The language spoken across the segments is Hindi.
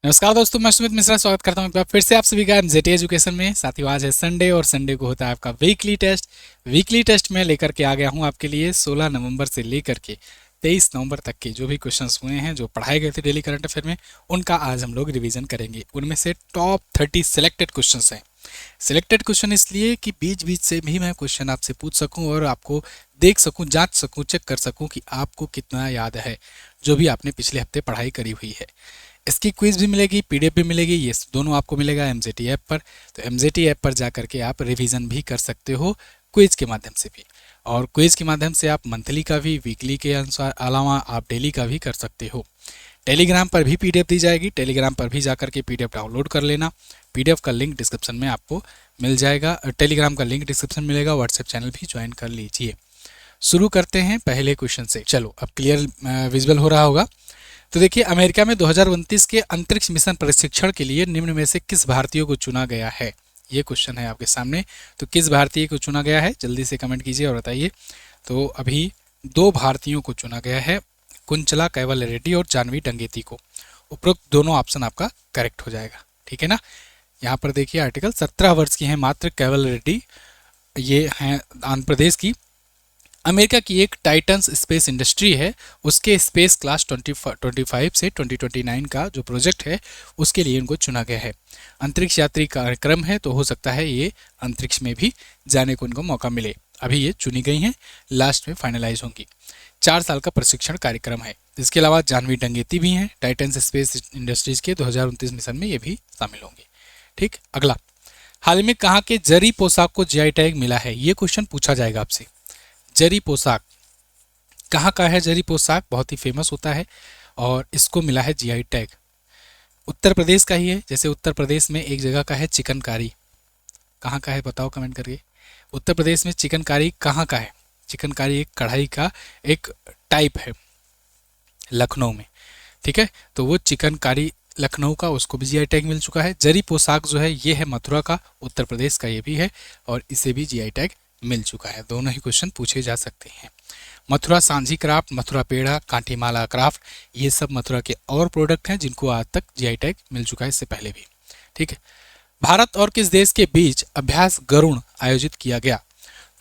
नमस्कार दोस्तों, मैं सुमित मिश्रा स्वागत करता हूं एक बार फिर से आप सभी का एमजेटी एजुकेशन में। साथियों, आज है संडे और संडे को होता है आपका वीकली टेस्ट। वीकली टेस्ट में लेकर के आ गया हूं आपके लिए 16 नवंबर से लेकर के 23 नवंबर तक के जो भी क्वेश्चंस हुए हैं, जो पढ़ाए गए थे डेली करंट अफेयर में, उनका आज हम लोग रिवीजन करेंगे। उनमें से टॉप 30 सिलेक्टेड क्वेश्चंस हैं। सिलेक्टेड क्वेश्चन इसलिए कि बीच बीच से भी मैं क्वेश्चन आपसे पूछ सकूं और आपको देख सकूं, जांच सकूं, चेक कर सकूं कि आपको कितना याद है जो भी आपने पिछले हफ्ते पढ़ाई करी हुई है। इसकी क्विज भी मिलेगी, पीडीएफ भी मिलेगी, ये दोनों आपको मिलेगा एमजेटी ऐप पर। तो एमजेटी ऐप पर जाकर के आप रिवीजन भी कर सकते हो क्विज के माध्यम से भी, और क्विज के माध्यम से आप मंथली का भी, वीकली के अनुसार अलावा आप डेली का भी कर सकते हो। टेलीग्राम पर भी पीडीएफ दी जाएगी, टेलीग्राम पर भी जाकर के पीडीएफ डाउनलोड कर लेना। पीडीएफ का लिंक डिस्क्रिप्शन में आपको मिल जाएगा, टेलीग्राम का लिंक डिस्क्रिप्शन मिलेगा, व्हाट्सएप चैनल भी ज्वाइन कर लीजिए। शुरू करते हैं पहले क्वेश्चन से। चलो, अब क्लियर विजुअल हो रहा होगा। तो देखिए, अमेरिका में 2029 के अंतरिक्ष मिशन प्रशिक्षण के लिए निम्न में से किस भारतीय को चुना गया है? ये क्वेश्चन है आपके सामने। तो किस भारतीय को चुना गया है, जल्दी से कमेंट कीजिए और बताइए। तो अभी 2 भारतीयों को चुना गया है, कुंचला कैवल रेड्डी और जानवी डंगेती को। उपरोक्त दोनों ऑप्शन आपका करेक्ट हो जाएगा, ठीक है ना। यहाँ पर देखिए, आर्टिकल 17 वर्ष की हैं मात्र कैवल रेड्डी, ये हैं आंध्र प्रदेश की। अमेरिका की एक टाइटन्स स्पेस इंडस्ट्री है, उसके स्पेस क्लास 2025 से 2029 का जो प्रोजेक्ट है उसके लिए इनको चुना गया है। अंतरिक्ष यात्री कार्यक्रम है, तो हो सकता है ये अंतरिक्ष में भी जाने को इनको मौका मिले। अभी ये चुनी गई हैं, लास्ट में फाइनलाइज होंगी। 4 साल का प्रशिक्षण कार्यक्रम है। इसके अलावा जानवी डंगेती भी हैं, टाइटन्स स्पेस इंडस्ट्रीज के 2029 मिशन में ये भी शामिल होंगे। ठीक, अगला। हाल ही में कहाँ के जरी पोशाक को जीआई टैग मिला है? ये क्वेश्चन पूछा जाएगा आपसे। जरी पोशाक कहाँ का है? जरी पोशाक बहुत ही फेमस होता है और इसको मिला है जीआई टैग। उत्तर प्रदेश का ही है। जैसे उत्तर प्रदेश में एक जगह का है चिकनकारी, कहाँ का है बताओ कमेंट करके। उत्तर प्रदेश में चिकनकारी कहाँ का है? चिकनकारी एक कढ़ाई का एक टाइप है लखनऊ में, ठीक है। तो वो चिकनकारी लखनऊ का, उसको भी जीआई टैग मिल चुका है। जरी पोशाक जो है ये है मथुरा का, उत्तर प्रदेश का ये भी है और इसे भी जीआई टैग मिल चुका है। दोनों ही क्वेश्चन पूछे जा सकते हैं। मथुरा सांझी क्राफ्ट, मथुरा पेड़ा, कांटीमाला क्राफ्ट, ये सब मथुरा के और प्रोडक्ट हैं जिनको आज तक जीआई टैग मिल चुका है, इससे पहले भी, ठीक है। भारत और किस देश के बीच अभ्यास गरुण आयोजित किया गया?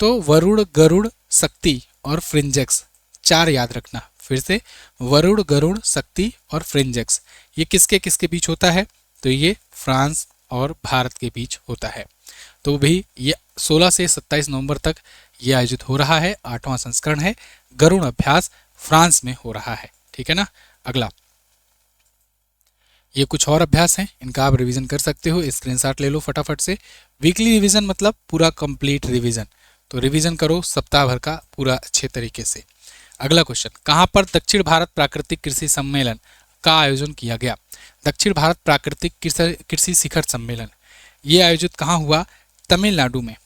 तो वरुण, गरुड़, शक्ति और फ्रिंजेक्स, 4 याद रखना फिर से। वरुण, गरुड़, शक्ति और फ्रिंजेक्स, ये किसके किसके बीच होता है? तो ये फ्रांस और भारत के बीच होता है। तो भी ये 16 से 27 नवंबर तक ये आयोजित हो रहा है। 8वां संस्करण है। गरुण अभ्यास फ्रांस में हो रहा है, ठीक है ना। अगला, ये कुछ और अभ्यास हैं, इनका आप रिवीजन कर सकते हो, स्क्रीनशॉट ले लो फटाफट से। वीकली रिवीजन मतलब पूरा कंप्लीट रिवीजन, तो रिवीजन करो सप्ताह भर का पूरा अच्छे तरीके से। अगला क्वेश्चन, कहाँ पर दक्षिण भारत प्राकृतिक कृषि सम्मेलन का आयोजन किया गया? दक्षिण भारत प्राकृतिक कृषि शिखर सम्मेलन ये आयोजित कहाँ हुआ? तमिलनाडु में।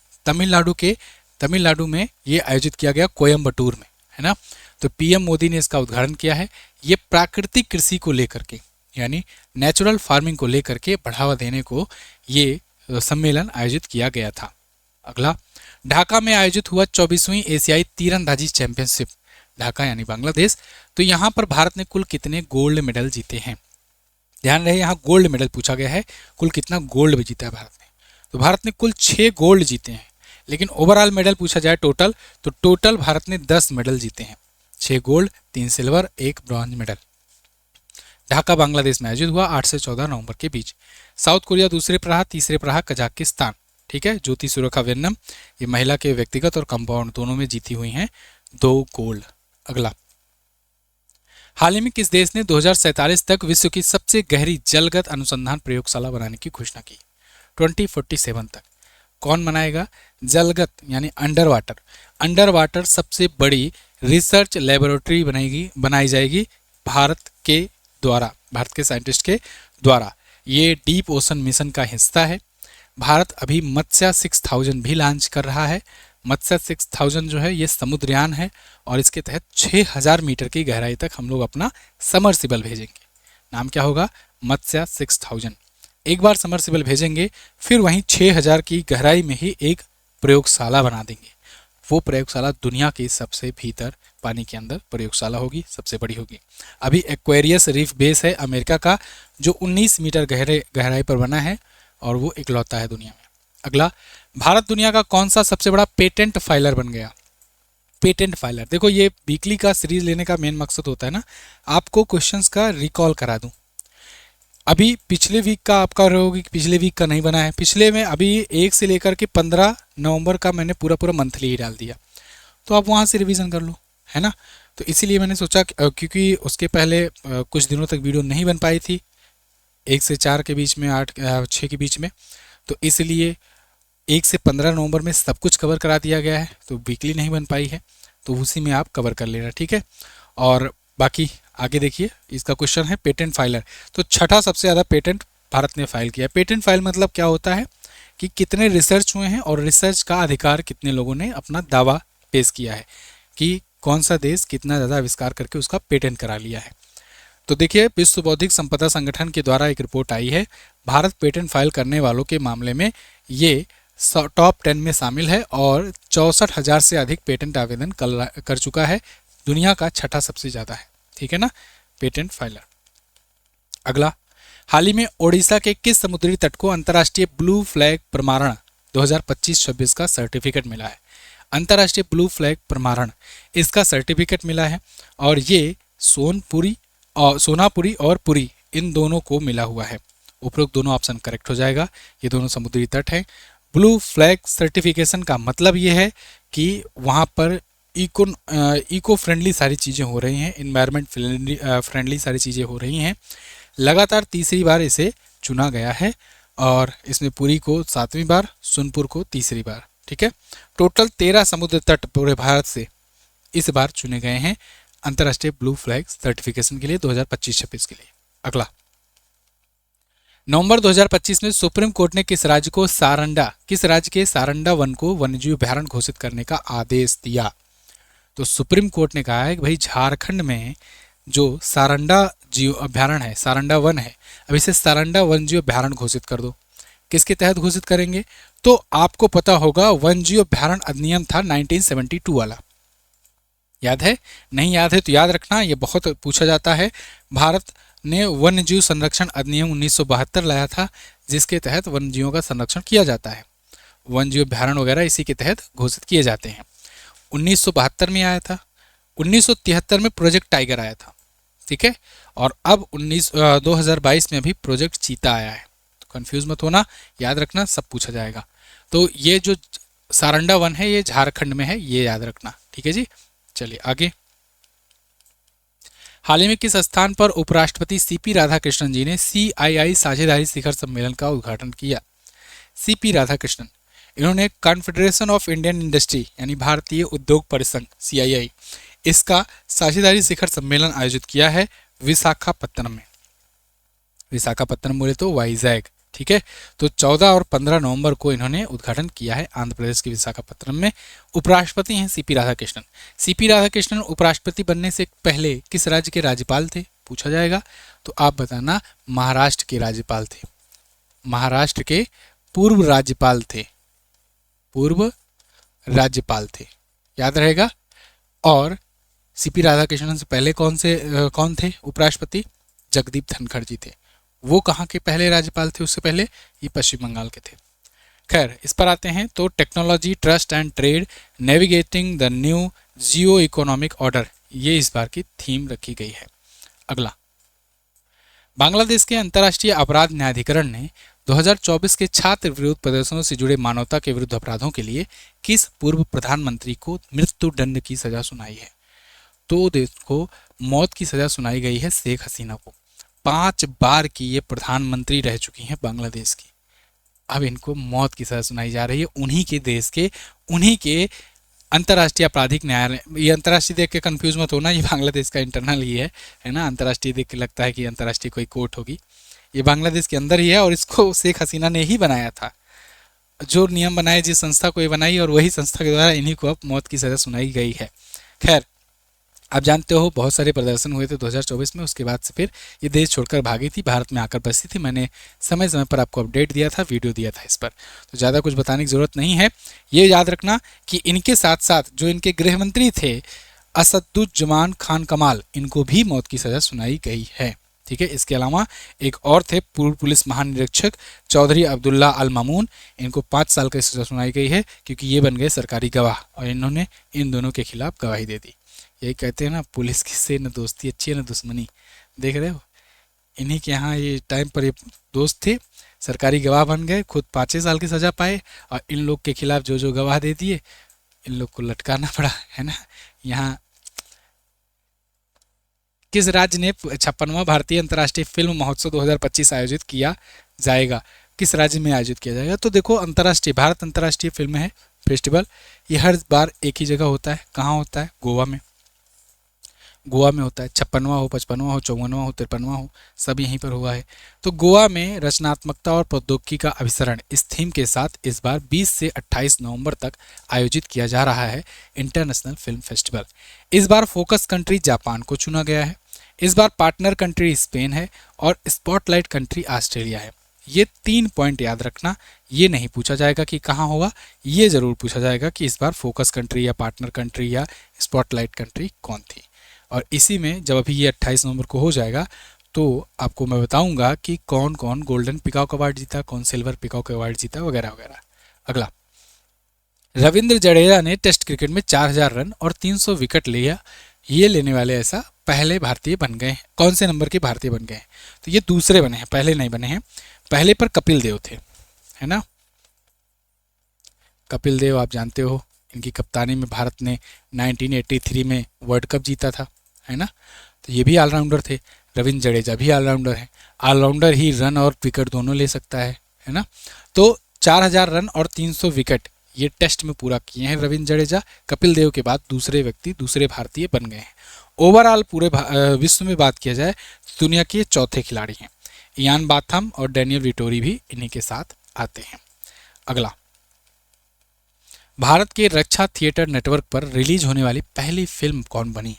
तमिलनाडु में ये आयोजित किया गया, कोयम्बटूर में, है ना। तो पीएम मोदी ने इसका उद्घाटन किया है। ये प्राकृतिक कृषि को लेकर के, यानी नेचुरल फार्मिंग को लेकर के बढ़ावा देने को ये सम्मेलन आयोजित किया गया था। अगला, ढाका में आयोजित हुआ 24वीं एशियाई तीरंदाजी चैंपियनशिप, ढाका यानी बांग्लादेश। तो यहाँ पर भारत ने कुल कितने गोल्ड मेडल जीते हैं? ध्यान रहे, यहाँ गोल्ड मेडल पूछा गया है, कुल कितना गोल्ड भी जीता है भारत ने। तो भारत ने कुल 6 गोल्ड जीते हैं। लेकिन ओवरऑल मेडल पूछा जाए टोटल, तो टोटल भारत ने 10 मेडल जीते हैं। 6 gold, 3 silver, 1 bronze medal. Dhaka Bangladesh में आयोजित हुआ 8 से 14 नवंबर के बीच। साउथ कोरिया दूसरे पर रहा, तीसरे पर रहा कजाकिस्तान, ठीक है। ज्योति सुरेखा वेन्नम, ये महिला के व्यक्तिगत और कंपाउंड दोनों में जीती हुई हैं 2 गोल्ड। अगला, हाल ही में किस देश ने 2047 तक विश्व की सबसे गहरी जलगत अनुसंधान प्रयोगशाला बनाने की घोषणा की? 2047 तक कौन बनाएगा? जलगत यानी अंडर वाटर सबसे बड़ी रिसर्च लेबोरेटरी बनाई जाएगी भारत के द्वारा, भारत के साइंटिस्ट के द्वारा। ये डीप ओशन मिशन का हिस्सा है। भारत अभी मत्स्य 6000 भी लॉन्च कर रहा है। मत्स्य 6000 जो है ये समुद्रयान है और इसके तहत 6000 मीटर की गहराई तक हम लोग अपना समरसिबल भेजेंगे। नाम क्या होगा? मत्स्य 6000। एक बार समरसिबल भेजेंगे, फिर वहीं 6000 की गहराई में ही एक प्रयोगशाला बना देंगे। वो प्रयोगशाला दुनिया की सबसे भीतर पानी के अंदर प्रयोगशाला होगी, सबसे बड़ी होगी। अभी एक्वेरियस रीफ बेस है अमेरिका का, जो 19 मीटर गहराई पर बना है और वो इकलौता है दुनिया में। अगला, भारत दुनिया का कौन सा सबसे बड़ा पेटेंट फाइलर बन गया? पेटेंट फाइलर, देखो ये वीकली का सीरीज लेने का मेन मकसद होता है ना, आपको क्वेश्चंस का रिकॉल करा दूं। अभी पिछले वीक का आपका रहोगी, पिछले वीक का नहीं बना है, पिछले में अभी 1 से लेकर के 15 नवंबर का मैंने पूरा पूरा मंथली ही डाल दिया, तो आप वहाँ से रिवीजन कर लो, है ना। तो इसीलिए मैंने सोचा क्योंकि उसके पहले कुछ दिनों तक वीडियो नहीं बन पाई थी, 1 से 4 के बीच में, 6 के बीच में, तो इसलिए 1 से 15 नवंबर में सब कुछ कवर करा दिया गया है, तो वीकली नहीं बन पाई है, तो उसी में आप कवर कर लेना, ठीक है। और बाकी आगे देखिए, इसका क्वेश्चन है पेटेंट फाइलर, तो छठा सबसे ज़्यादा पेटेंट भारत ने फाइल किया। पेटेंट फाइल मतलब क्या होता है कि कितने रिसर्च हुए हैं और रिसर्च का अधिकार कितने लोगों ने अपना दावा पेश किया है कि कौन सा देश कितना ज़्यादा आविष्कार करके उसका पेटेंट करा लिया है। तो देखिए, विश्व बौद्धिक संपदा संगठन के द्वारा एक रिपोर्ट आई है, भारत पेटेंट फाइल करने वालों के मामले में ये टॉप 10 में शामिल है और 64,000 से अधिक पेटेंट आवेदन कर चुका है, दुनिया का छठा सबसे ज़्यादा है, ठीक है ना, पेटेंट फाइलर। अगला, हाल ही में ओडिशा के किस समुद्री तट को अंतर्राष्ट्रीय ब्लू फ्लैग प्रमाणन 2025-26 का सर्टिफिकेट मिला है? अंतर्राष्ट्रीय ब्लू फ्लैग प्रमाणन, इसका सर्टिफिकेट मिला है और ये सोनापुरी और पुरी इन दोनों को मिला हुआ है। उपरोक्त दोनों ऑप्शन करेक्ट हो जाएगा, ये दोनों समुद्री तट हैं। ब्लू फ्लैग सर्टिफिकेशन का मतलब ये है कि वहाँ पर इको फ्रेंडली सारी चीज़ें हो रही हैं, इन्वायरमेंट फ्रेंडली सारी चीज़ें हो रही हैं। लगातार तीसरी बार इसे चुना गया है और इसमें पुरी को 7वीं बार, सोनपुर को तीसरी बार, ठीक है। टोटल 13 समुद्र तट पूरे भारत से इस बार चुने गए हैं अंतर्राष्ट्रीय ब्लू फ्लैग सर्टिफिकेशन के लिए 2025-26 के लिए। अगला, नवंबर 2025 में सुप्रीम कोर्ट ने किस राज्य के सारंडा वन को वन्यजीव अभयारण्य घोषित करने का आदेश दिया? तो सुप्रीम कोर्ट ने कहा है कि भाई झारखंड में जो सारंडा जीव अभयारण्य है, सारंडा वन है, अब इसे सारंडा वन जीव अभयारण्य घोषित कर दो। किसके तहत घोषित करेंगे? तो आपको पता होगा वन जीव अभयारण्य अधिनियम था 1972 वाला, याद है? नहीं याद है तो याद रखना, ये बहुत पूछा जाता है। भारत ने वन्य जीव संरक्षण अधिनियम 1972 लाया था, जिसके तहत वन्य जीवों का संरक्षण किया जाता है। वन जीव अभयारण्य वगैरह इसी के तहत घोषित किए जाते हैं। 1972 में आया था, 1973 में प्रोजेक्ट टाइगर आया था, ठीक है, और अब 2022 में भी प्रोजेक्ट चीता आया है। तो कंफ्यूज मत होना, याद रखना, सब पूछा जाएगा। तो ये जो सारंडा वन है ये झारखंड में है, ये याद रखना, ठीक है जी। चलिए आगे, हाल ही में किस स्थान पर उपराष्ट्रपति सीपी राधाकृष्णन जी ने CII साझेदारी शिखर सम्मेलन का उद्घाटन किया? सीपी राधाकृष्णन, इन्होंने कॉन्फेडरेशन ऑफ इंडियन इंडस्ट्री यानी भारतीय उद्योग परिसंघ CII, इसका साझेदारी शिखर सम्मेलन आयोजित किया है विशाखापत्तनम में। विशाखापत्तनम बोले तो वाइजैग, ठीक है। तो 14 और 15 नवंबर को इन्होंने उद्घाटन किया है आंध्र प्रदेश के विशाखापत्तनम में। उपराष्ट्रपति हैं सीपी राधाकृष्णन। सीपी राधाकृष्णन उपराष्ट्रपति बनने से पहले किस राज्य के राज्यपाल थे, पूछा जाएगा, तो आप बताना महाराष्ट्र के राज्यपाल थे, महाराष्ट्र के पूर्व राज्यपाल थे, याद रहेगा। और सीपी राधाकृष्णन से पहले कौन थे उपराष्ट्रपति? जगदीप धनखड़ जी थे। वो कहाँ के पहले राज्यपाल थे उससे पहले? ये पश्चिम बंगाल के थे। खैर, इस पर आते हैं। तो technology, trust and trade, navigating the new Jio economic order, ये इस बार की थीम रखी गई है। अगला, बांग्लादेश के अंतर्राष्ट्रीय अपराध न्यायाधिकरण ने 2024 के छात्र विरोध प्रदर्शनों से जुड़े मानवता के विरुद्ध अपराधों के लिए किस पूर्व प्रधानमंत्री को मृत्युदंड की सजा सुनाई है? तो देश को मौत की सजा सुनाई गई है शेख हसीना को। 5 बार की ये प्रधानमंत्री रह चुकी हैं बांग्लादेश की, अब इनको मौत की सजा सुनाई जा रही है। उन्हीं के देश के, उन्हीं के अंतर्राष्ट्रीय आपराधिक न्यायालय, ये अंतर्राष्ट्रीय देख के कंफ्यूज मत होना, ये बांग्लादेश का इंटरनल ही है ना। अंतर्राष्ट्रीय देख के लगता है कि अंतर्राष्ट्रीय कोई कोर्ट होगी, ये बांग्लादेश के अंदर ही है और इसको शेख हसीना ने ही बनाया था। जो नियम बनाए, जिस संस्था को ये बनाई, और वही संस्था के द्वारा इन्हीं को अब मौत की सजा सुनाई गई है। खैर, आप जानते हो बहुत सारे प्रदर्शन हुए थे 2024 में, उसके बाद से फिर ये देश छोड़कर भागी थी, भारत में आकर बसी थी। मैंने समय समय पर आपको अपडेट दिया था, वीडियो दिया था इस पर, तो ज़्यादा कुछ बताने की ज़रूरत नहीं है। ये याद रखना कि इनके साथ साथ जो इनके गृह मंत्री थे असदुज्जमान खान कमाल, इनको भी मौत की सज़ा सुनाई गई है। ठीक है, इसके अलावा एक और थे पूर्व पुलिस महानिरीक्षक चौधरी अब्दुल्ला अल मामून, इनको 5 साल की सज़ा सुनाई गई है क्योंकि ये बन गए सरकारी गवाह और इन्होंने इन दोनों के खिलाफ गवाही दे दी। यही कहते हैं ना, पुलिस की से न दोस्ती अच्छी है न दुश्मनी। देख रहे हो, इन्हीं के यहाँ ये टाइम पर ये दोस्त थे, सरकारी गवाह बन गए, खुद 5 साल की सज़ा पाए और इन लोग के खिलाफ जो जो गवाह दे दिए इन लोग को लटकाना पड़ा, है ना। यहाँ किस राज्य ने 56वां भारतीय अंतर्राष्ट्रीय फिल्म महोत्सव 2025 आयोजित किया जाएगा? किस राज्य में आयोजित किया जाएगा? तो देखो, अंतर्राष्ट्रीय भारत अंतर्राष्ट्रीय फिल्म है फेस्टिवल, ये हर बार एक ही जगह होता है। कहाँ होता है? गोवा में। गोवा में होता है। 56वां हो, 55वां हो, 54वां हो, 53वां हो, सब यहीं पर हुआ है। तो गोवा में रचनात्मकता और प्रौद्योगिकी का अभिसरण इस थीम के साथ इस बार 20 से 28 नवंबर तक आयोजित किया जा रहा है इंटरनेशनल फिल्म फेस्टिवल। इस बार फोकस कंट्री जापान को चुना गया है, इस बार पार्टनर कंट्री स्पेन है और स्पॉटलाइट कंट्री ऑस्ट्रेलिया है। ये 3 पॉइंट याद रखना। ये नहीं पूछा जाएगा कि कहाँ होगा, ये जरूर पूछा जाएगा कि इस बार फोकस कंट्री या पार्टनर कंट्री या स्पॉटलाइट कंट्री कौन थी। और इसी में जब अभी ये 28 नवंबर को हो जाएगा तो आपको मैं बताऊंगा कि कौन कौन गोल्डन पिकॉक अवार्ड जीता, कौन सिल्वर पिकॉक अवार्ड जीता, वगैरह वगैरह। अगला, रविंद्र जडेजा ने टेस्ट क्रिकेट में 4000 रन और 300 विकेट लिया, ये लेने वाले ऐसा पहले भारतीय बन गए हैं। कौन से नंबर के भारतीय बन गए हैं? तो ये दूसरे बने हैं, पहले नहीं बने हैं। पहले पर कपिल देव थे, है ना। कपिल देव आप जानते हो, इनकी कप्तानी में भारत ने 1983 में वर्ल्ड कप जीता था, है ना। तो ये भी ऑलराउंडर थे। रविंद्र जडेजा भी ऑलराउंडर है। ऑलराउंडर ही रन और विकेट दोनों ले सकता है ना। तो 4000 रन और 300 विकेट ये टेस्ट में पूरा किए हैं रविंद्र जडेजा। कपिल देव के बाद दूसरे व्यक्ति, दूसरे भारतीय बन गए हैं। ओवरऑल पूरे विश्व में बात किया जाए तो दुनिया के चौथे खिलाड़ी हैं। इयान बाथम और डैनियल विटोरी भी इन्हीं के साथ आते हैं। अगला, भारत के रक्षा थिएटर नेटवर्क पर रिलीज होने वाली पहली फिल्म कौन बनी?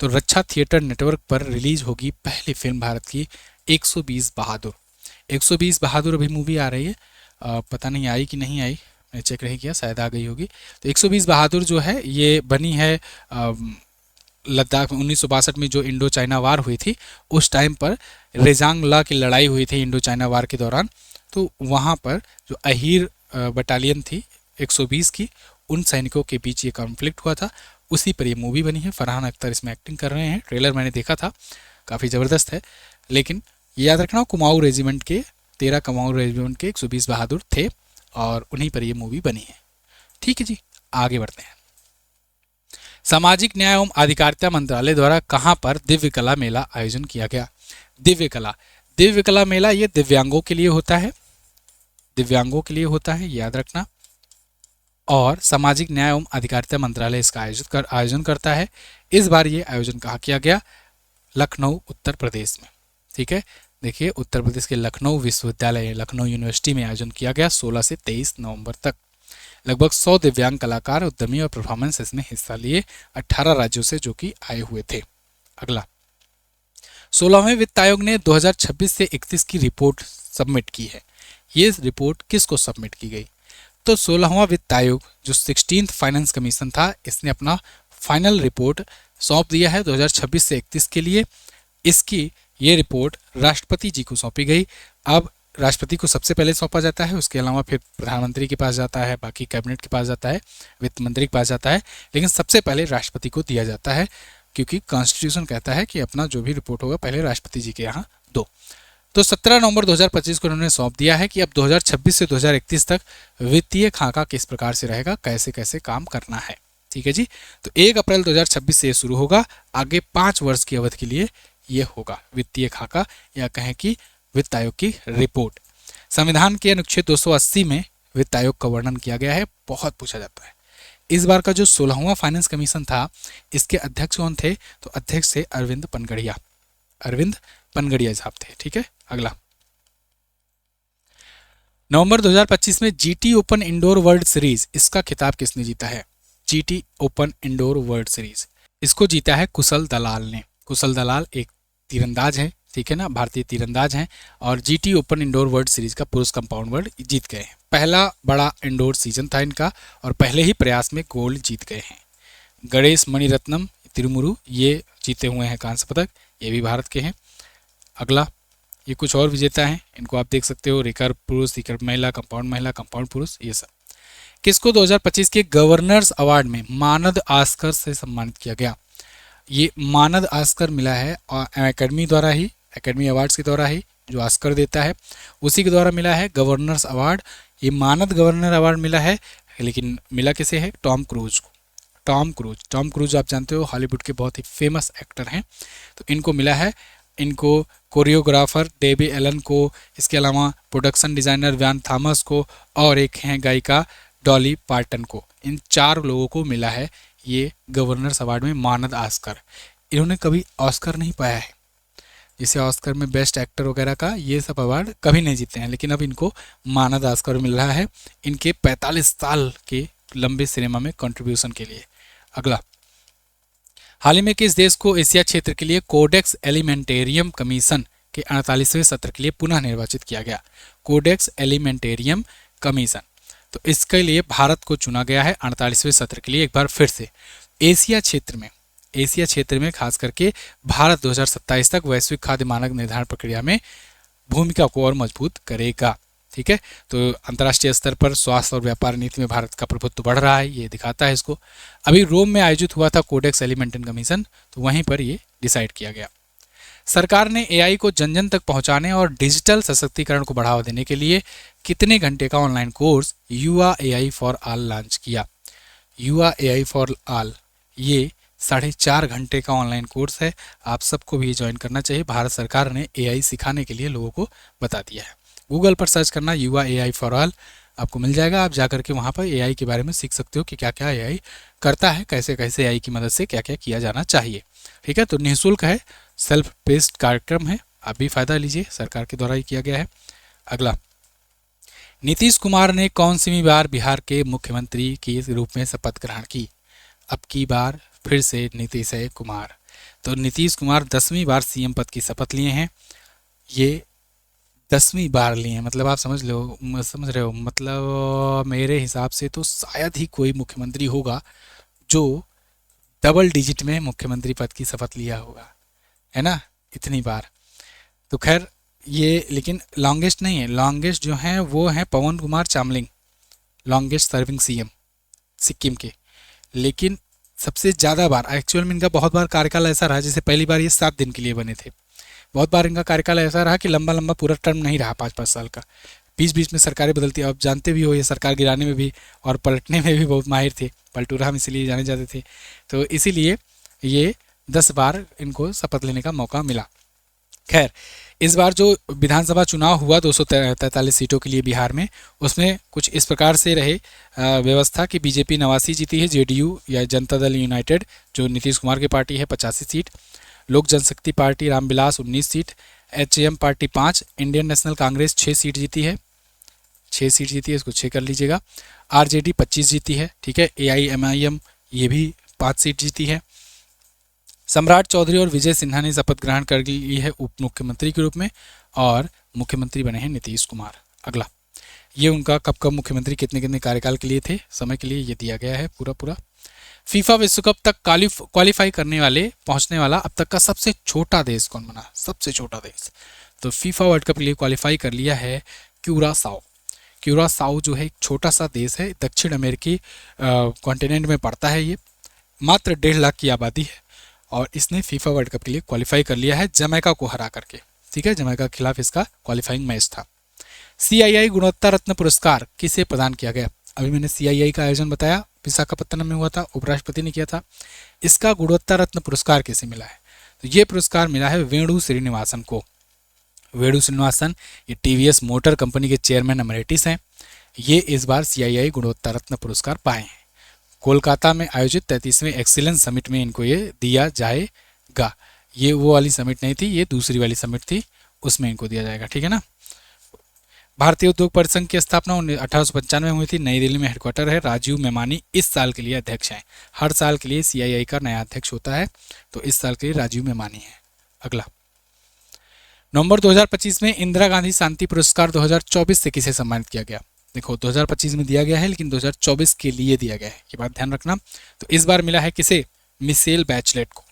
तो रक्षा थिएटर नेटवर्क पर रिलीज होगी पहली फिल्म भारत की 120 बहादुर। 120 बहादुर अभी मूवी आ रही है, पता नहीं आई कि नहीं आई, मैंने चेक नहीं किया, शायद आ गई होगी। तो 120 बहादुर जो है ये बनी है लद्दाख 1962 में जो इंडो चाइना वार हुई थी, उस टाइम पर रेजांग ला की लड़ाई हुई थी इंडो चाइना वार के दौरान। तो वहाँ पर जो अहीर बटालियन थी 120 की, उन सैनिकों के बीच ये कॉन्फ्लिक्ट हुआ था, उसी पर ये मूवी बनी है। फरहान अख्तर इसमें एक्टिंग कर रहे हैं। ट्रेलर मैंने देखा था, काफ़ी ज़बरदस्त है। लेकिन ये याद रखना, कुमाऊँ रेजिमेंट के 13 कुमाऊँ रेजिमेंट के 120 बहादुर थे और उन्हीं पर ये मूवी बनी है। ठीक है जी, आगे बढ़ते हैं। सामाजिक न्याय एवं अधिकारिता मंत्रालय द्वारा कहाँ पर दिव्य कला मेला आयोजन किया गया? दिव्य कला मेला ये दिव्यांगों के लिए होता है, दिव्यांगों के लिए होता है, याद रखना। और सामाजिक न्याय एवं अधिकारिता मंत्रालय इसका आयोजन करता है। इस बार ये आयोजन कहाँ किया गया? लखनऊ, उत्तर प्रदेश में। ठीक है, देखिए उत्तर प्रदेश के लखनऊ विश्वविद्यालय, लखनऊ यूनिवर्सिटी में आयोजन किया गया 16 से 23 नवंबर तक। लगभग 100 दिव्यांग कलाकार, उद्यमी और परफॉर्मेंस इसमें हिस्सा लिए 18 राज्यों से जो कि आए हुए थे। अगला, 16वें वित्त आयोग ने 2026 से 31 की रिपोर्ट सबमिट की है। ये रिपोर्ट किसको सबमिट की गई? तो 16वां वित्त आयोग जो 16th फाइनेंस कमीशन था, इसने अपना फाइनल रिपोर्ट सौंप दिया है 2026 से 31 के लिए। इसकी ये रिपोर्ट राष्ट्रपति जी को सौंपी गई। अब राष्ट्रपति को सबसे पहले सौंपा जाता है, उसके अलावा फिर प्रधानमंत्री के पास जाता है, बाकी कैबिनेट के पास जाता है, वित्त मंत्री के पास जाता है, लेकिन सबसे पहले राष्ट्रपति को दिया जाता है क्योंकि कॉन्स्टिट्यूशन कहता है कि अपना जो भी रिपोर्ट होगा पहले राष्ट्रपति जी के यहाँ दो। तो 17 नवंबर 2025 को उन्होंने सौंप दिया है कि अब 2026 से 2031 तक वित्तीय खाका किस प्रकार से रहेगा, कैसे कैसे काम करना है। ठीक है जी, तो 1 अप्रैल 2026 से ये शुरू होगा, आगे 5 वर्ष की अवधि के लिए ये होगा वित्तीय खाका, या कहें कि वित्त आयोग की रिपोर्ट। संविधान के अनुच्छेद 280 में वित्त आयोग का वर्णन किया गया है, बहुत पूछा जाता है। इस बार का जो 16वां फाइनेंस कमीशन था, इसके अध्यक्ष कौन थे? तो अध्यक्ष थे अरविंद पनगड़िया, अरविंद पनगड़िया साहब थे। ठीक है, अगला, नवंबर 2025 में GT open indoor world series, इसका खिताब किसने जीता है? GT open indoor world series, इसको जीता है कुशल दलाल ने। कुशल दलाल एक तीरंदाज है, ठीक है ना, भारतीय तीरंदाज हैं, और GT open indoor world series का पुरुष कंपाउंड वर्ल्ड जीत गए हैं। पहला बड़ा इंडोर सीजन था इनका और पहले ही प्रयास में गोल्ड जीत गए हैं। गणेश मणिरत्नम तिरुमुरु ये जीते हुए हैं कांस्य पदक, ये भी भारत के हैं। अगला ये कुछ और विजेता हैं, इनको आप देख सकते हो, रिकर्व पुरुष, रिकर्व महिला, कंपाउंड पुरुष, ये सब। किसको 2025 के गवर्नर्स अवार्ड में मानद ऑस्कर से सम्मानित किया गया? ये मानद ऑस्कर मिला है एकेडमी द्वारा ही, एकेडमी अवार्ड्स के द्वारा ही जो ऑस्कर देता है उसी के द्वारा मिला है गवर्नर्स अवार्ड। ये मानद गवर्नर अवार्ड मिला है, लेकिन मिला किसे है? टॉम क्रूज को। टॉम क्रूज आप जानते हो हॉलीवुड के बहुत ही फेमस एक्टर हैं, तो इनको मिला है। इनको कोरियोग्राफर डेबी एलन को, इसके अलावा प्रोडक्शन डिज़ाइनर व्यान थॉमस को, और एक हैं गायिका डॉली पार्टन को। इन 4 लोगों को मिला है ये गवर्नर्स अवार्ड में मानद ऑस्कर। इन्होंने कभी ऑस्कर नहीं पाया है, जैसे ऑस्कर में बेस्ट एक्टर वगैरह का ये सब अवार्ड कभी नहीं जीते हैं, लेकिन अब इनको मानद ऑस्कर मिल रहा है इनके 45 साल के लंबे सिनेमा में कंट्रीब्यूशन के लिए। अगला, हाल ही में किस देश को एशिया क्षेत्र के लिए कोडेक्स एलिमेंटेरियम कमीशन के 48वें सत्र के लिए पुनः निर्वाचित किया गया? कोडेक्स एलिमेंटेरियम कमीशन, तो इसके लिए भारत को चुना गया है 48वें सत्र के लिए एक बार फिर से। एशिया क्षेत्र में खास करके भारत 2027 तक वैश्विक खाद्य मानक निर्धारण प्रक्रिया में भूमिका को और मजबूत करेगा, ठीक है। तो अंतर्राष्ट्रीय स्तर पर स्वास्थ्य और व्यापार नीति में भारत का प्रभुत्व बढ़ रहा है, ये दिखाता है इसको। अभी रोम में आयोजित हुआ था कोडेक्स एलिमेंटेरियम कमीशन, तो वहीं पर ये डिसाइड किया गया। सरकार ने एआई को जन जन तक पहुंचाने और डिजिटल सशक्तिकरण को बढ़ावा देने के लिए कितने घंटे का ऑनलाइन कोर्स युवा एआई फॉर ऑल लॉन्च किया? युवा एआई फॉर ऑल ये 4.5 घंटे का ऑनलाइन कोर्स है, आप सबको भी ज्वाइन करना चाहिए। भारत सरकार ने एआई सिखाने के लिए लोगों को बता दिया है। गूगल पर सर्च करना युवा एआई फॉर ऑल, आपको मिल जाएगा। आप जाकर के वहाँ पर एआई के बारे में सीख सकते हो कि क्या क्या एआई करता है, कैसे कैसे एआई की मदद से क्या क्या किया जाना चाहिए, ठीक है। तो निःशुल्क है, सेल्फ पेस्ड कार्यक्रम है, आप भी फायदा लीजिए, सरकार के द्वारा ही किया गया है। अगला, नीतीश कुमार ने कौन सी बार बिहार के मुख्यमंत्री के रूप में शपथ ग्रहण की? अब की बार फिर से नीतीश कुमार, तो नीतीश कुमार 10वीं बार सीएम पद की शपथ लिए हैं। ये 10वीं बार लिए हैं, मतलब आप समझ रहे हो, मतलब मेरे हिसाब से तो शायद ही कोई मुख्यमंत्री होगा जो डबल डिजिट में मुख्यमंत्री पद की शपथ लिया होगा, है ना, इतनी बार। तो खैर ये लेकिन लॉन्गेस्ट नहीं है, लॉन्गेस्ट जो हैं वो हैं Pawan Kumar Chamling, longest serving CM Sikkim के। लेकिन सबसे ज़्यादा बार एक्चुअल में इनका बहुत बार कार्यकाल ऐसा रहा, जैसे पहली बार ये 7 दिन के लिए बने थे, बहुत बार इनका कार्यकाल ऐसा रहा कि लंबा लंबा पूरा टर्म नहीं रहा 5-5 साल का, बीच बीच में सरकारें बदलती। आप जानते भी हो ये सरकार गिराने में भी और पलटने में भी बहुत माहिर थे, पलटूरा हम इसीलिए जाने जाते थे, तो इसीलिए ये 10 बार इनको शपथ लेने का मौका मिला। खैर इस बार जो विधानसभा चुनाव हुआ 243 सीटों के लिए बिहार में, उसमें कुछ इस प्रकार से रहे व्यवस्था कि बीजेपी 89 जीती है, जेडीयू या जनता दल यूनाइटेड जो नीतीश कुमार की पार्टी है 85 seat, Lok Janshakti Party Ramvilas 19 seat, HM party 5, Indian National Congress 6 seat जीती है, 6 सीट जीती है, इसको 6 कर लीजिएगा। आरजेडी 25 जीती है, ठीक है। एआईएमआईएम ये भी 5 सीट जीती है। सम्राट चौधरी और विजय सिन्हा ने शपथ ग्रहण कर ली है उप मुख्यमंत्री के रूप में और मुख्यमंत्री बने हैं नीतीश कुमार। अगला, ये उनका कब कब मुख्यमंत्री कितने कितने कार्यकाल के लिए थे, समय के लिए ये दिया गया है पूरा। फीफा विश्व कप तक क्वालिफाई करने वाले पहुंचने वाला अब तक का सबसे छोटा देश कौन बना? सबसे छोटा देश, तो फीफा वर्ल्ड कप के लिए क्वालिफाई कर लिया है क्यूरासाओ। क्यूरासाओ जो है एक छोटा सा देश है, दक्षिण अमेरिकी कॉन्टिनेंट में पड़ता है। ये मात्र 1.5 लाख की आबादी है और इसने फीफा वर्ल्ड कप के लिए क्वालिफाई कर लिया है जमैका को हरा करके, ठीक है। जमैका के खिलाफ इसका क्वालिफाइंग मैच था। CII गुणवत्ता रत्न पुरस्कार किसे प्रदान किया गया? अभी मैंने CII का आयोजन बताया, विशाखापत्तनम में हुआ था, उपराष्ट्रपति ने किया था। इसका गुणवत्ता रत्न पुरस्कार किसे मिला है? तो ये पुरस्कार मिला है वेणु श्रीनिवासन को। वेणु श्रीनिवासन ये TVS मोटर कंपनी के चेयरमैन एमरेटिस हैं। ये इस बार CII गुणवत्ता रत्न पुरस्कार पाए हैं। कोलकाता में आयोजित 33वें एक्सीलेंस समिट में इनको ये दिया जाएगा। ये वो वाली समिट नहीं थी, ये दूसरी वाली समिट थी, उसमें इनको दिया जाएगा, ठीक है ना। भारतीय उद्योग परिसंघ की स्थापना 1895 में हुई थी, नई दिल्ली में हेडक्वार्टर है। राजीव मेमानी इस साल के लिए अध्यक्ष हैं। हर साल के लिए CII का नया अध्यक्ष होता है, तो इस साल के लिए राजीव मेमानी है। अगला, नवंबर 2025 में इंदिरा गांधी शांति पुरस्कार 2024 से किसे सम्मानित किया गया? देखो 2025 में दिया गया है, लेकिन 2024 के लिए दिया गया है, ये बात ध्यान रखना। तो इस बार मिला है किसे? मिशेल बैचलेट को।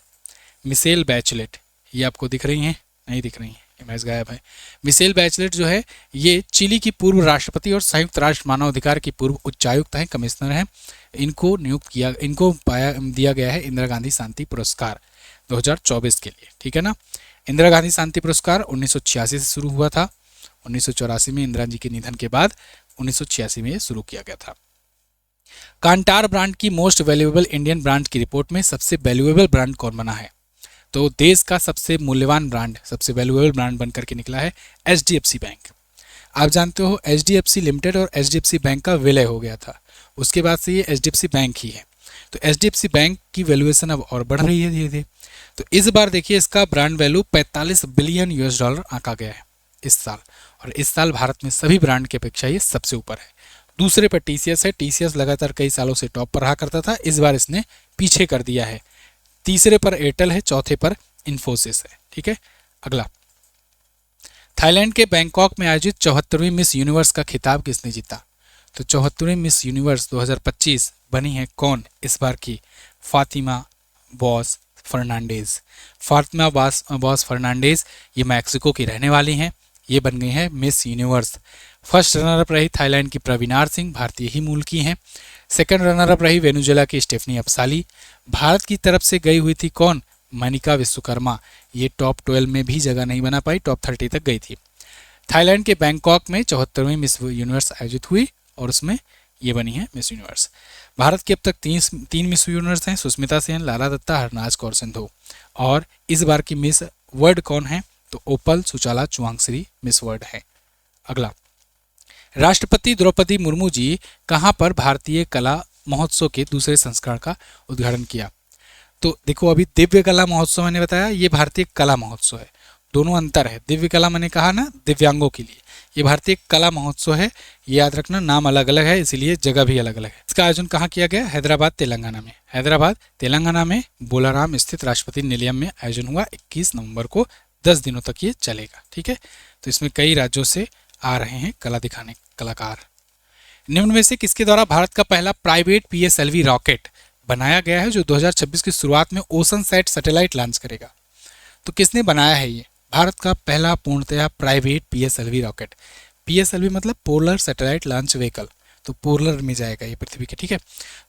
मिशेल बैचलेट, ये आपको दिख रही हैं? नहीं दिख रही हैं, इमेज गायब है। मिशेल बैचलेट जो है ये चिली की पूर्व राष्ट्रपति और संयुक्त राष्ट्र मानवाधिकार की पूर्व उच्चायुक्त हैं, कमिश्नर हैं। इनको दिया गया है इंदिरा गांधी शांति पुरस्कार 2024 के लिए, ठीक है ना। इंदिरा गांधी शांति पुरस्कार 1986 से शुरू हुआ था। 1984 में इंदिरा जी के निधन के बाद 1986 में शुरू किया गया था। कांटार ब्रांड की मोस्ट वैल्यूएबल इंडियन ब्रांड की रिपोर्ट में सबसे वैल्यूएबल ब्रांड कौन बना है? तो देश का सबसे मूल्यवान ब्रांड, सबसे वैल्यूएबल ब्रांड बनकर के निकला है HDFC बैंक। आप जानते हो HDFC लिमिटेड और HDFC बैंक का विलय हो गया था, उसके बाद से ये HDFC बैंक ही है। तो HDFC बैंक की वैल्यूएशन अब और बढ़ रही है धीरे धीरे। तो इस बार देखिए इसका brand value 45 billion US dollar आंका गया है इस साल, और इस साल भारत में सभी ब्रांड की अपेक्षा ये सबसे ऊपर है। दूसरे पर TCS है। TCS लगातार कई सालों से टॉप पर रहा करता था, इस बार इसने पीछे कर दिया है। तीसरे पर एयरटेल है, चौथे पर इन्फोसिस है, ठीक है। अगला, थाईलैंड के बैंकॉक में आयोजित 74वीं मिस यूनिवर्स का खिताब किसने जीता? तो 74वीं मिस यूनिवर्स 2025 बनी है कौन इस बार की? Fatima Bosch Fernandez. Fatima Bosch Fernandez ये मैक्सिको की रहने वाली हैं, ये बन गई हैं Miss Universe. First runner up रही थाईलैंड की प्रवीनार सिंह, भारतीय ही मूल की हैं। सेकंड रनर अप रही वेनेजुएला की स्टेफनी अफसाली। भारत की तरफ से गई हुई थी कौन? मनिका विश्वकर्मा। ये टॉप 12 में भी जगह नहीं बना पाई, टॉप 30 तक गई थी। थाईलैंड के बैंकॉक में 74वीं मिस यूनिवर्स आयोजित हुई और उसमें ये बनी है मिस यूनिवर्स। भारत की अब तक तीन मिस यूनिवर्स हैं, सुष्मिता सेन, लाला दत्ता, हरनाज कौर सिंधु। और इस बार की मिस वर्ल्ड कौन है? तो ओपल सुचाला चुआंगश्री मिस वर्ल्ड है। अगला, राष्ट्रपति द्रौपदी मुर्मू जी कहाँ पर भारतीय कला महोत्सव के दूसरे संस्करण का उद्घाटन किया? तो देखो अभी दिव्य कला महोत्सव मैंने बताया, ये भारतीय कला महोत्सव है, दोनों अंतर है। दिव्य कला मैंने कहा ना दिव्यांगों के लिए, ये भारतीय कला महोत्सव है, ये याद रखना, नाम अलग अलग है इसीलिए जगह भी अलग अलग है। इसका आयोजन कहाँ किया गया? हैदराबाद तेलंगाना में। हैदराबाद तेलंगाना में बोलाराम स्थित राष्ट्रपति निलयम में आयोजन हुआ 21 नवंबर को। 10 दिनों तक ये चलेगा, ठीक है। तो इसमें कई राज्यों से आ रहे हैं कला दिखाने कलाकार। निम्न में से किसके द्वारा भारत का पहला प्राइवेट PSLV रॉकेट बनाया गया है जो 2026 की शुरुआत में ओशनसैट सैटेलाइट लॉन्च करेगा? तो किसने बनाया है ये भारत का पहला पूर्णतया प्राइवेट PSLV रॉकेट? PSLV मतलब पोलर सैटेलाइट लॉन्च व्हीकल, तो पोलर में जाएगा ये पृथ्वी के, ठीक है।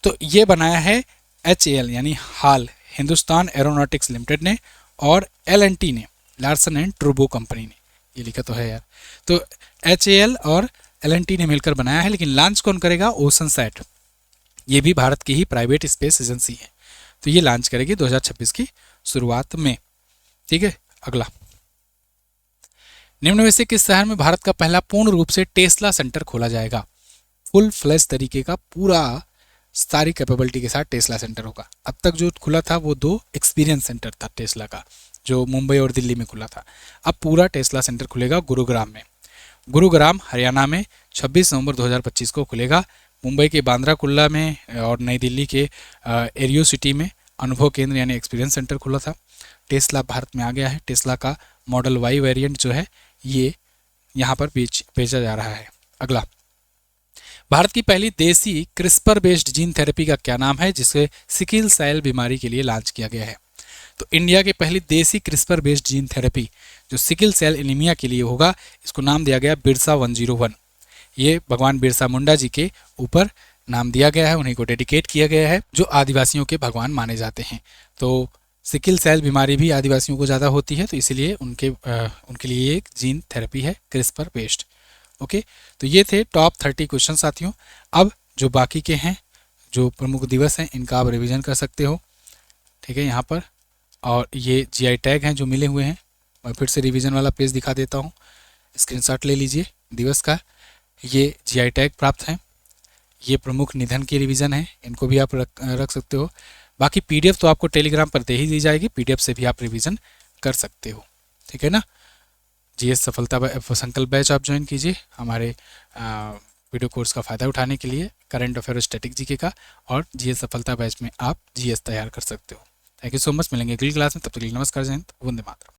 तो ये बनाया है HAL यानी हाल हिंदुस्तान एरोनॉटिक्स लिमिटेड ने, और L&T ने, लार्सन एंड टूब्रो कंपनी ने, ये लिखा तो है यार। तो HAL और L&T ने मिलकर बनाया है, लेकिन लॉन्च कौन करेगा? ओशनसैट, ये भी भारत की ही प्राइवेट स्पेस एजेंसी है, तो ये लॉन्च करेगी 2026 की शुरुआत में, ठीक है। अगला, निम्न में से किस शहर में भारत का पहला पूर्ण रूप से टेस्ला सेंटर खोला जाएगा? फुल फ्लैश तरीके का पूरा सारी कैपेबिलिटी के साथ टेस्ला सेंटर होगा। अब तक जो खुला था वो 2 एक्सपीरियंस सेंटर था टेस्ला का, जो मुंबई और दिल्ली में खुला था। अब पूरा टेस्ला सेंटर खुलेगा गुरुग्राम में। गुरुग्राम हरियाणा में 26 नवंबर 2025 को खुलेगा। मुंबई के बांद्रा कुर्ला में और नई दिल्ली के एरियो सिटी में अनुभव केंद्र यानी एक्सपीरियंस सेंटर खुला था। टेस्ला भारत में आ गया है। टेस्ला का मॉडल Y वेरिएंट जो है ये यहाँ पर बेचा जा रहा है। अगला, भारत की पहली देसी क्रिस्पर बेस्ड जीन थेरेपी का क्या नाम है जिसे सिकिल सेल बीमारी के लिए लॉन्च किया गया है? तो इंडिया की पहली देसी क्रिस्पर बेस्ड जीन थेरेपी जो सिकिल सेल एनीमिया के लिए होगा, इसको नाम दिया गया बिरसा 101। ये भगवान बिरसा मुंडा जी के ऊपर नाम दिया गया है, उन्हीं को डेडिकेट किया गया है, जो आदिवासियों के भगवान माने जाते हैं। तो सिकिल सेल बीमारी भी आदिवासियों को ज़्यादा होती है, तो इसीलिए उनके लिए एक जीन थेरेपी है क्रिस्पर बेस्ड। ओके, तो ये थे टॉप 30 क्वेश्चन साथियों। अब जो बाकी के हैं, जो प्रमुख दिवस हैं, इनका आप रिवीजन कर सकते हो, ठीक है, यहाँ पर। और ये GI टैग हैं जो मिले हुए हैं, मैं फिर से रिवीजन वाला पेज दिखा देता हूँ, स्क्रीनशॉट ले लीजिए दिवस का। ये GI टैग प्राप्त हैं। ये प्रमुख निधन की रिवीजन है, इनको भी आप रख सकते हो। बाकी PDF तो आपको टेलीग्राम पर दे ही दी जाएगी, PDF से भी आप रिवीजन कर सकते हो, ठीक है ना। जीएस सफलता संकल्प बैच आप ज्वाइन कीजिए हमारे वीडियो कोर्स का फ़ायदा उठाने के लिए, करंट अफेयर और स्टैटिक जीके का, और जीएस सफलता बैच में आप जीएस तैयार कर सकते हो। थैंक यू सो मच, मिलेंगे अगली क्लास में, तब तक के लिए नमस्कार, जय हिंद, वंदे मातरम।